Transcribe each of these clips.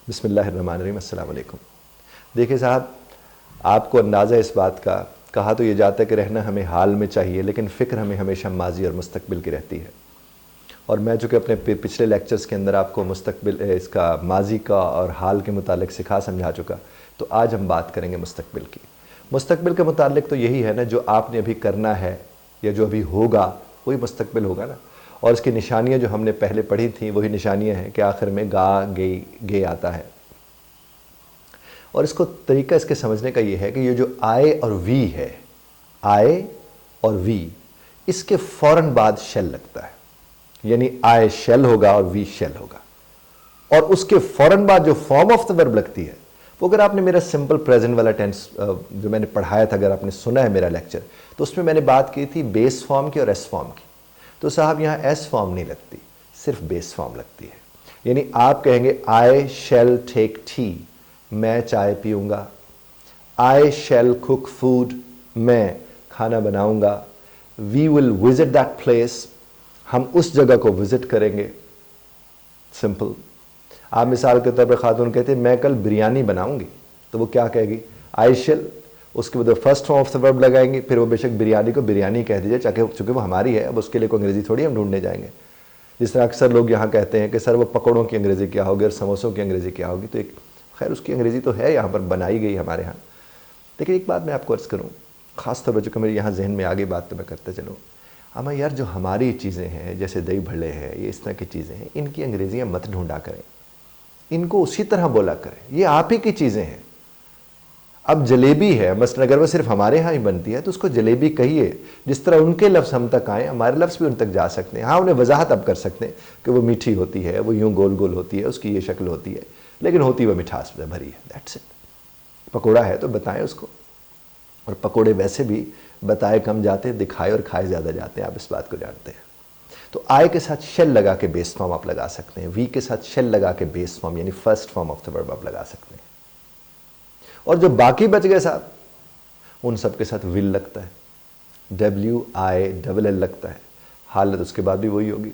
बिस्मिल्लाहिर्रहमानिर्रहीम, अस्सलाम वालेकुम। देखिए साहब, आपको अंदाज़ा इस बात का, कहा तो ये जाता है कि रहना हमें हाल में चाहिए, लेकिन फ़िक्र हमें हमेशा माजी और मुस्तकबिल की रहती है। और मैं चूँकि अपने पिछले लेक्चर्स के अंदर आपको मुस्तकबिल इसका माजी का और हाल के मुतालिक सिखा समझा चुका, तो आज हम बात करेंगे मुस्तकबिल की। मुस्तकबिल के मुतालिक तो यही है ना, जो आपने अभी करना है या जो अभी होगा वही मुस्तकबिल होगा ना। और इसकी निशानियाँ जो हमने पहले पढ़ी थी वही निशानियाँ हैं कि आखिर में गा गई गे आता है। और इसको तरीका इसके समझने का ये है कि ये जो आए और वी है, आए और वी, इसके फ़ौरन बाद शेल लगता है। यानी आए शेल होगा और वी शेल होगा, और उसके फ़ौरन बाद जो फॉर्म ऑफ द वर्ब लगती है वो, अगर आपने मेरा सिंपल प्रेजेंट वाला टेंस जो मैंने पढ़ाया था, अगर आपने सुना है मेरा लेक्चर, तो उसमें मैंने बात की थी बेस फॉर्म की और एस फॉर्म की। तो साहब यहाँ एस फॉर्म नहीं लगती, सिर्फ बेस फॉर्म लगती है। यानी आप कहेंगे आई शैल टेक टी, मैं चाय पीऊँगा। आई शैल कुक फूड, मैं खाना बनाऊँगा। We will visit that place, हम उस जगह को विजिट करेंगे। सिंपल। आप मिसाल के तौर पर खातून कहते हैं मैं कल बिरयानी बनाऊंगी, तो वो क्या कहेगी? आई शैल, उसके बाद first form of the verb लगाएंगे, फिर वो बेशक बिरयानी को बिरयानी कह दीजिए, चूँकि वो हमारी है, अब उसके लिए कोई अंग्रेज़ी थोड़ी हम ढूंढने जाएंगे। जिस तरह अक्सर लोग यहाँ कहते हैं कि सर वो पकौड़ों की अंग्रेज़ी क्या होगी और समोसों की अंग्रेज़ी क्या होगी, तो एक खैर उसकी अंग्रेज़ी तो है, यहाँ पर बनाई गई हमारे यहाँ। लेकिन एक बात मैं आपको अर्ज़ करूँ, ख़ास तौर पर चूँकि मेरे यहाँ जहन में आगे बात तो मैं करते चलूँ, हमें यार जो हमारी चीज़ें हैं, जैसे दही भल्ले हैं, ये इस तरह की चीज़ें हैं, इनकी अंग्रेज़ियाँ मत ढूंढा करें, इनको उसी तरह बोला करें, ये आप ही की चीज़ें हैं। अब जलेबी है मसलन, अगर वो सिर्फ हमारे यहाँ ही बनती है तो उसको जलेबी कहिए। जिस तरह उनके लफ्ज़ हम तक आए, हमारे लफ्ज़ भी उन तक जा सकते हैं। हाँ, उन्हें वजाहत अब कर सकते हैं कि वो मीठी होती है, वो यूँ गोल गोल होती है, उसकी ये शक्ल होती है, लेकिन होती वो मिठास से भरी है। That's it. पकौड़ा है तो बताएं उसको, और पकौड़े वैसे भी बताए कम जाते हैं, दिखाए और खाए ज़्यादा जाते हैं, आप इस बात को जानते हैं। तो आई के साथ शेल लगा के बेस फॉर्म आप लगा सकते हैं, वी के साथ शेल लगा के बेस फॉर्म यानी first form of the verb आप लगा सकते हैं। और जो बाकी बच गए साहब, उन सब के साथ विल लगता है, WILL लगता है। हालत उसके बाद भी वही होगी,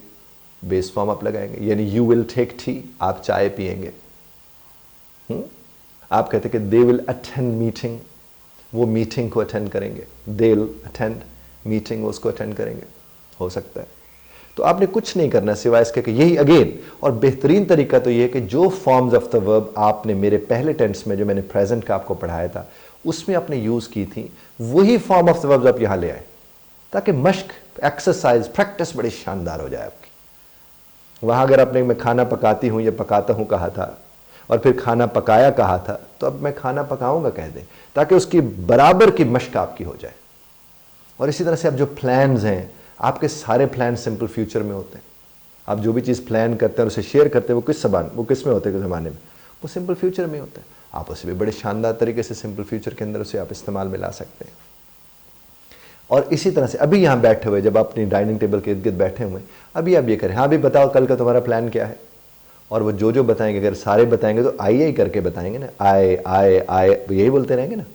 बेस फॉर्म आप लगाएंगे, यानी यू विल टेक टी, आप चाय पिएंगे। आप कहते कि दे विल अटेंड मीटिंग, वो मीटिंग को अटेंड करेंगे। दे विल अटेंड मीटिंग, वो उसको अटेंड करेंगे, हो सकता है। तो आपने कुछ नहीं करना सिवाय इसके कि यही अगेन, और बेहतरीन तरीका तो ये है कि जो फॉर्म्स ऑफ द वर्ब आपने मेरे पहले टेंस में, जो मैंने प्रेजेंट का आपको पढ़ाया था, उसमें आपने यूज़ की थी, वही फॉर्म ऑफ द वर्ब आप यहाँ ले आए, ताकि मश्क, एक्सरसाइज, प्रैक्टिस बड़ी शानदार हो जाए आपकी। वहाँ अगर आपने मैं खाना पकाती हूँ या पकाता हूँ कहा था, और फिर खाना पकाया कहा था, तो अब मैं खाना पकाऊंगा कह दें, ताकि उसकी बराबर की मश्क आपकी हो जाए। और इसी तरह से अब जो प्लान्स हैं, आपके सारे प्लान सिंपल फ्यूचर में होते हैं। आप जो भी चीज़ प्लान करते हैं और उसे शेयर करते हैं, वो किस में होते हैं, किस ज़माने में? वो सिंपल फ्यूचर में होते हैं। आप उसे भी बड़े शानदार तरीके से सिंपल फ्यूचर के अंदर उसे आप इस्तेमाल में ला सकते हैं। और इसी तरह से अभी यहाँ बैठे हुए, जब आप अपनी डाइनिंग टेबल के इर्द गिर्द बैठे हुए, अभी आप ये करें, हाँ अभी बताओ कल का तुम्हारा प्लान क्या है। और वो जो बताएंगे, अगर सारे बताएंगे तो आई करके बताएंगे ना, आए यही बोलते रहेंगे ना।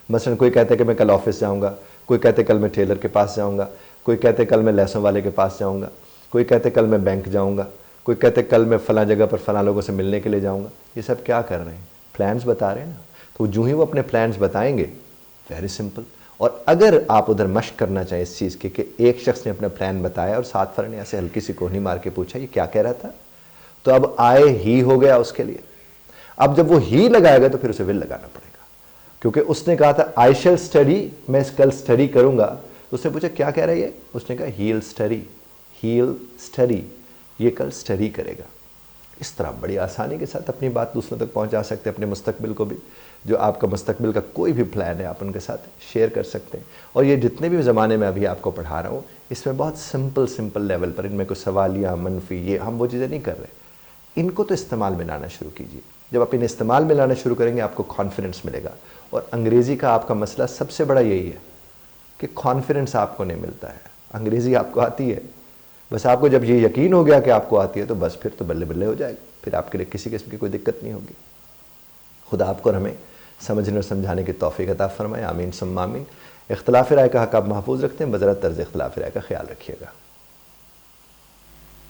मसलन कोई कहता है कि मैं कल ऑफिस जाऊँगा, कोई कहते कल मैं टेलर के पास जाऊँगा, कोई कहते कल मैं लहसुन वाले के पास जाऊंगा, कोई कहते कल मैं बैंक जाऊंगा, कोई कहते कल मैं फ़लाँ जगह पर फ़लाँ लोगों से मिलने के लिए जाऊंगा। ये सब क्या कर रहे हैं? प्लान्स बता रहे हैं ना। तो जो ही वो अपने प्लान्स बताएंगे, वेरी सिंपल। और अगर आप उधर मश्क करना चाहें इस चीज़ के कि एक शख्स ने अपना प्लान बताया और साथ फर ने ऐसे हल्की सी कोहनी मार के पूछा ये क्या कह रहा था, तो अब आए ही हो गया उसके लिए। अब जब वो ही लगाएगा तो फिर उसे विल लगाना पड़ेगा, क्योंकि उसने कहा था आई शैल स्टडी, मैं कल स्टडी करूँगा। उसने पूछा क्या कह रहा है ये? उसने कहा ही विल स्टडी, ये कल स्टडी करेगा। इस तरह बड़ी आसानी के साथ अपनी बात दूसरों तक पहुंचा सकते हैं, अपने मुस्तकबिल को भी। जो आपका मुस्तकबिल का कोई भी प्लान है, आप उनके साथ शेयर कर सकते हैं। और ये जितने भी ज़माने में अभी आपको पढ़ा रहा हूँ, इसमें बहुत सिंपल लेवल पर, इनमें कोई सवालिया मनफी ये हम वो चीज़ें नहीं कर रहे। इनको तो इस्तेमाल में लाना शुरू कीजिए। जब आप इन्हें इस्तेमाल में लाना शुरू करेंगे, आपको कॉन्फिडेंस मिलेगा। और अंग्रेज़ी का आपका मसला सबसे बड़ा यही है कि कॉन्फिडेंस आपको नहीं मिलता है। अंग्रेज़ी आपको आती है, बस आपको जब ये यकीन हो गया कि आपको आती है, तो बस फिर तो बल्ले बल्ले हो जाएगा, फिर आपके लिए किसी किस्म की कोई दिक्कत नहीं होगी। खुदा आपको और हमें समझने और समझाने की तौफीक अता फरमाए। आमीन सुम्मा आमीन। इख्तिलाफ़ राय का हक़ आप महफूज रखते हैं, बज़रा तर्ज़ इख्तिलाफ़ राय का ख्याल रखिएगा।